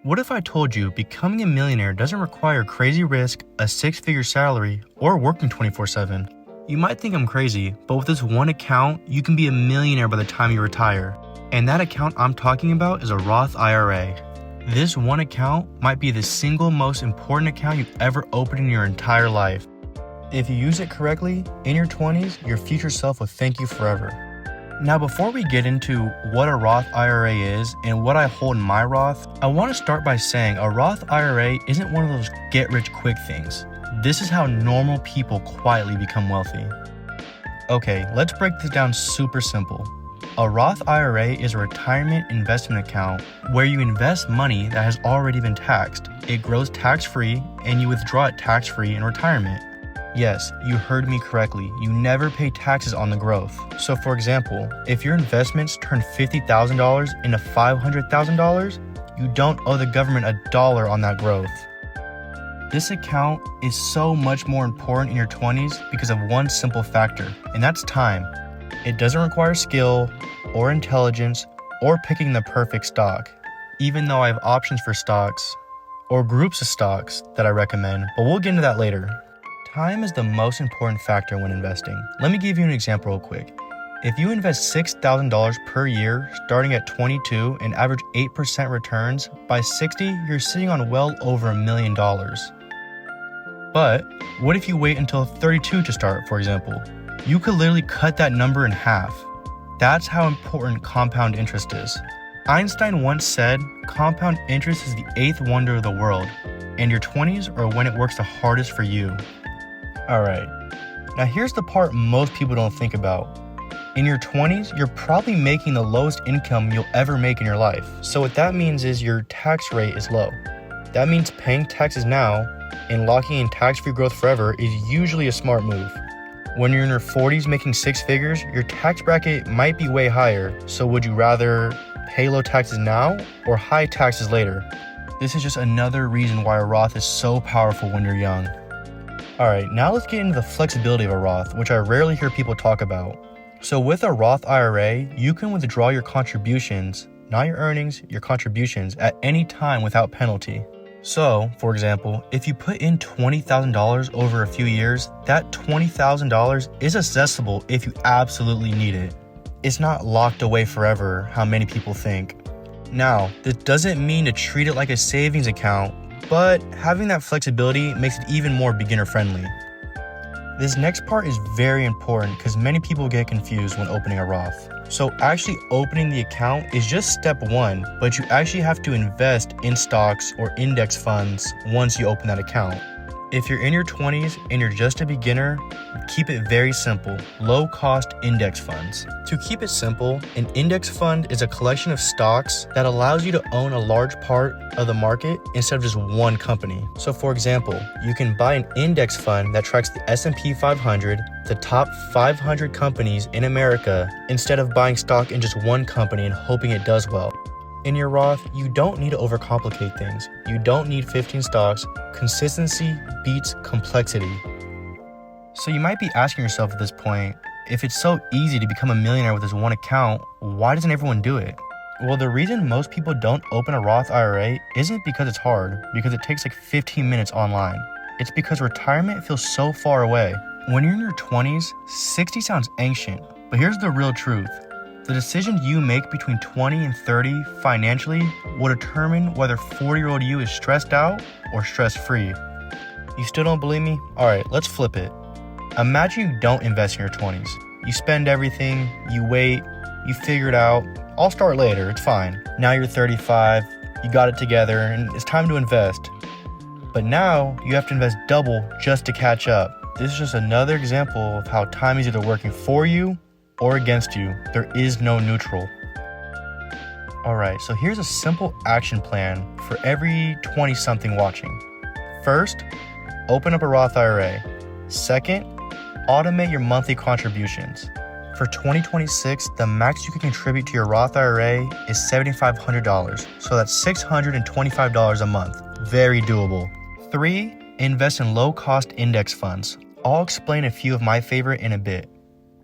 What if I told you becoming a millionaire doesn't require crazy risk, a six-figure salary, or working 24/7? You might think I'm crazy, but with this one account, you can be a millionaire by the time you retire. And that account I'm talking about is a Roth IRA. This one account might be the single most important account you've ever opened in your entire life. If you use it correctly, in your 20s, your future self will thank you forever. Now, before we get into what a Roth IRA is and what I hold in my Roth, I want to start by saying a Roth IRA isn't one of those get-rich-quick things. This is how normal people quietly become wealthy. Okay, let's break this down super simple. A Roth IRA is a retirement investment account where you invest money that has already been taxed. It grows tax-free and you withdraw it tax-free in retirement. Yes, you heard me correctly. You never pay taxes on the growth. So for example, if your investments turn $50,000 into $500,000, you don't owe the government $1 on that growth. This account is so much more important in your 20s because of one simple factor, and that's time. It doesn't require skill or intelligence or picking the perfect stock, even though I have options for stocks or groups of stocks that I recommend, but we'll get into that later. Time is the most important factor when investing. Let me give you an example real quick. If you invest $6,000 per year starting at 22 and average 8% returns, by 60, you're sitting on well over $1 million. But what if you wait until 32 to start, for example? You could literally cut that number in half. That's how important compound interest is. Einstein once said, compound interest is the 8th wonder of the world, and your 20s are when it works the hardest for you. Alright, now here's the part most people don't think about. In your 20s, you're probably making the lowest income you'll ever make in your life. So what that means is your tax rate is low. That means paying taxes now and locking in tax-free growth forever is usually a smart move. When you're in your 40s making six figures, your tax bracket might be way higher. So would you rather pay low taxes now or high taxes later? This is just another reason why a Roth is so powerful when you're young. Alright, now let's get into the flexibility of a Roth, which I rarely hear people talk about. So with a Roth IRA, you can withdraw your contributions, not your earnings, your contributions, at any time without penalty. So, for example, if you put in $20,000 over a few years, that $20,000 is accessible if you absolutely need it. It's not locked away forever, how many people think. Now, this doesn't mean to treat it like a savings account, but having that flexibility makes it even more beginner-friendly. This next part is very important because many people get confused when opening a Roth. So actually opening the account is just step one, but you actually have to invest in stocks or index funds once you open that account. If you're in your 20s and you're just a beginner, keep it very simple, low-cost index funds. To keep it simple, an index fund is a collection of stocks that allows you to own a large part of the market instead of just one company. So for example, you can buy an index fund that tracks the S&P 500, the top 500 companies in America, instead of buying stock in just one company and hoping it does well. In your Roth, you don't need to overcomplicate things. You don't need 15 stocks. Consistency beats complexity. So you might be asking yourself at this point, if it's so easy to become a millionaire with this one account, why doesn't everyone do it? Well, the reason most people don't open a Roth IRA isn't because it's hard, because it takes like 15 minutes online. It's because retirement feels so far away. When you're in your 20s, 60 sounds ancient, but here's the real truth. The decisions you make between 20 and 30 financially will determine whether 40-year-old you is stressed out or stress-free. You still don't believe me? Alright, let's flip it. Imagine you don't invest in your 20s. You spend everything, you wait, you figure it out. I'll start later, it's fine. Now you're 35, you got it together, and it's time to invest. But now you have to invest double just to catch up. This is just another example of how time is either working for you or against you. There is no neutral. Alright, so here's a simple action plan for every 20-something watching. First, open up a Roth IRA. Second, automate your monthly contributions. For 2026, the max you can contribute to your Roth IRA is $7,500, so that's $625 a month. Very doable. 3, invest in low-cost index funds. I'll explain a few of my favorite in a bit.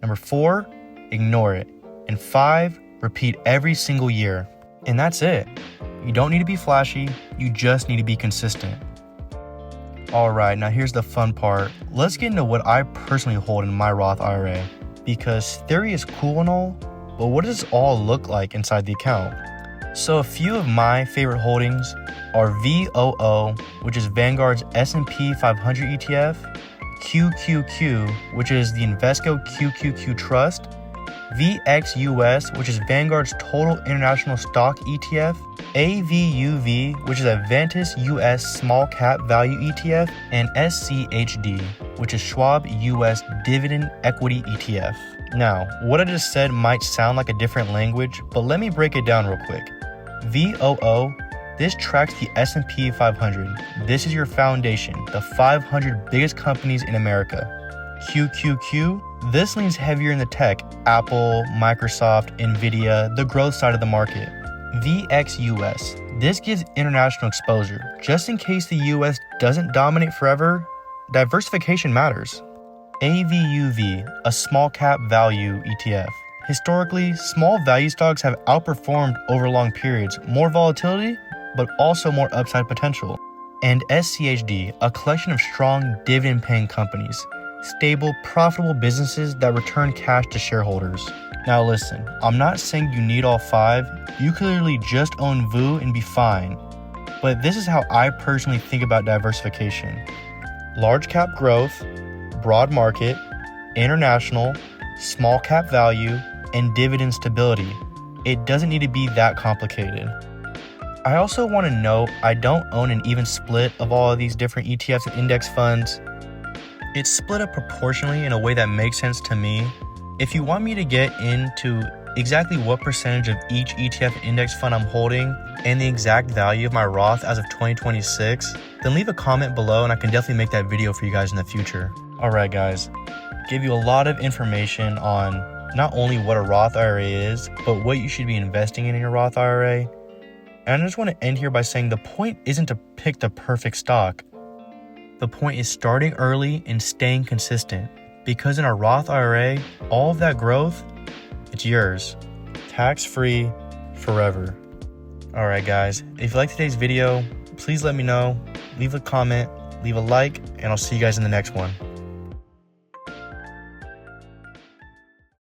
Number 4, ignore it. And 5, repeat every single year. And that's it. You don't need to be flashy, you just need to be consistent. Alright, now here's the fun part. Let's get into what I personally hold in my Roth IRA. Because theory is cool and all, but what does this all look like inside the account? So a few of my favorite holdings are VOO, which is Vanguard's S&P 500 ETF, QQQ, which is the Invesco QQQ Trust, VXUS, which is Vanguard's Total International Stock ETF, AVUV, which is Aventis US Small Cap Value ETF, and SCHD, which is Schwab US Dividend Equity ETF. Now, what I just said might sound like a different language, but let me break it down real quick. VOO, this tracks the S&P 500. This is your foundation, the 500 biggest companies in America. QQQ, this leans heavier in the tech, Apple, Microsoft, Nvidia, the growth side of the market. VXUS, this gives international exposure. Just in case the US doesn't dominate forever, diversification matters. AVUV, a small cap value ETF. Historically, small value stocks have outperformed over long periods, more volatility, but also more upside potential. And SCHD, a collection of strong dividend-paying companies, stable, profitable businesses that return cash to shareholders. Now listen, I'm not saying you need all five. You could literally just own VOO and be fine. But this is how I personally think about diversification. Large cap growth, broad market, international, small cap value, and dividend stability. It doesn't need to be that complicated. I also want to note I don't own an even split of all of these different ETFs and index funds. It's split up proportionally in a way that makes sense to me. If you want me to get into exactly what percentage of each ETF index fund I'm holding and the exact value of my Roth as of 2026, then leave a comment below and I can definitely make that video for you guys in the future. Alright guys, give you a lot of information on not only what a Roth IRA is, but what you should be investing in your Roth IRA. And I just want to end here by saying the point isn't to pick the perfect stock. The point is starting early and staying consistent. Because in a Roth IRA, all of that growth, it's yours. Tax-free, forever. Alright guys, if you liked today's video, please let me know. Leave a comment, leave a like, and I'll see you guys in the next one.